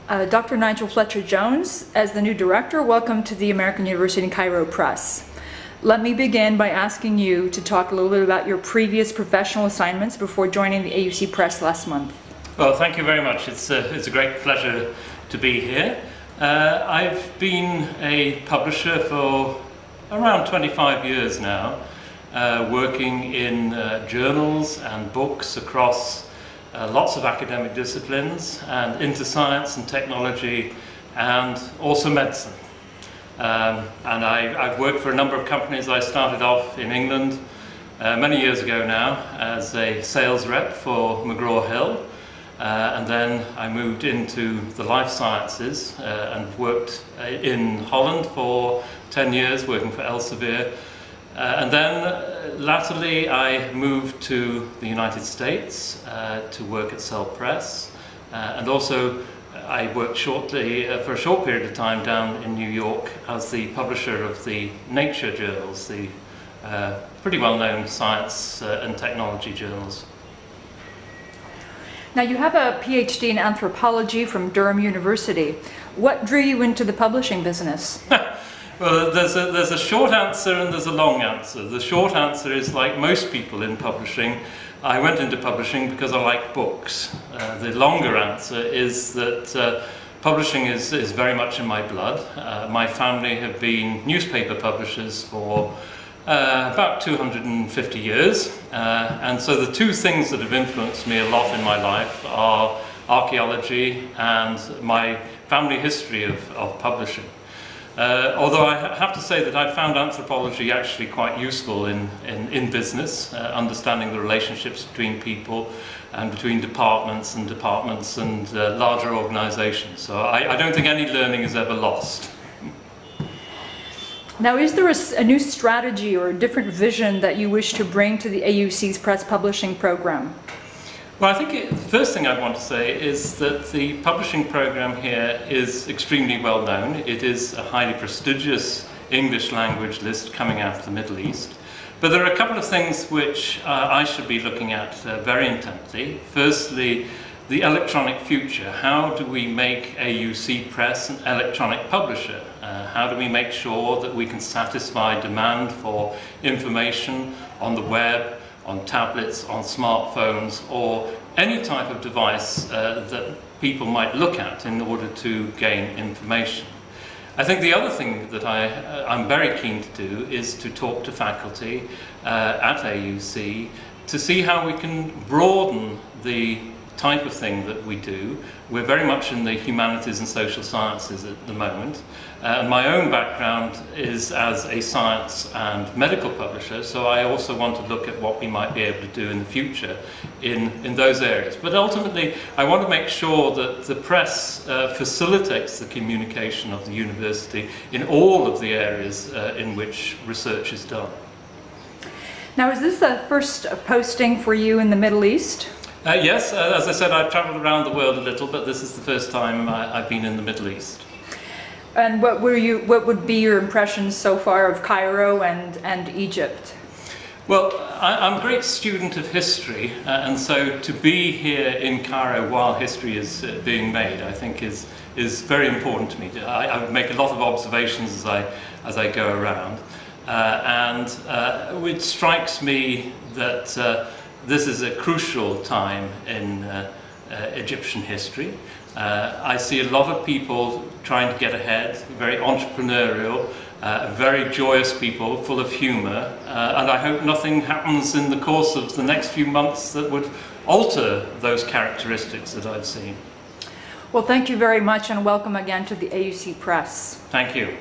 Dr. Nigel Fletcher-Jones, as the new director, welcome to the American University in Cairo Press. Let me begin by asking you to talk a little bit about your previous professional assignments before joining the AUC Press last month. Well, thank you very much. It's a great pleasure to be here. I've been a publisher for around 25 years now, working in journals and books across lots of academic disciplines and into science and technology and also medicine. And I've worked for a number of companies. I started off in England many years ago now as a sales rep for McGraw-Hill, and then I moved into the life sciences and worked in Holland for 10 years working for Elsevier. And then latterly I moved to the United States to work at AUC Press, and also I worked shortly for a short period of time down in New York as the publisher of the Nature journals, the pretty well-known science and technology journals. Now, you have a PhD in anthropology from Durham University. What drew you into the publishing business? Well, there's a short answer and there's a long answer. The short answer is, like most people in publishing, I went into publishing because I like books. The longer answer is that publishing is very much in my blood. My family have been newspaper publishers for about 250 years. And so the two things that have influenced me a lot in my life are archaeology and my family history of publishing. Although I have to say that I found anthropology actually quite useful in business, understanding the relationships between people and between departments and larger organizations. So I don't think any learning is ever lost. Now, is there a new strategy or a different vision that you wish to bring to the AUC's press publishing program? Well, I think the first thing I'd want to say is that the publishing program here is extremely well known. It is a highly prestigious English language list coming out of the Middle East. But there are a couple of things which I should be looking at very intently. Firstly, the electronic future. How do we make AUC Press an electronic publisher? How do we make sure that we can satisfy demand for information on the web, on tablets, on smartphones, or any type of device that people might look at in order to gain information? I think the other thing that I'm very keen to do is to talk to faculty at AUC to see how we can broaden the type of thing that we do. We're very much in the humanities and social sciences at the moment. My own background is as a science and medical publisher, so I also want to look at what we might be able to do in the future in those areas. But ultimately, I want to make sure that the press facilitates the communication of the university in all of the areas in which research is done. Now, is this the first posting for you in the Middle East? Yes, as I said, I've travelled around the world a little, but this is the first time I've been in the Middle East. And what would be your impressions so far of Cairo and Egypt? Well, I'm a great student of history, and so to be here in Cairo while history is being made, I think is very important to me. I would make a lot of observations as I go around, and it strikes me that this is a crucial time in Egyptian history. I see a lot of people trying to get ahead, very entrepreneurial, very joyous people, full of humour, and I hope nothing happens in the course of the next few months that would alter those characteristics that I've seen. Well, thank you very much and welcome again to the AUC Press. Thank you.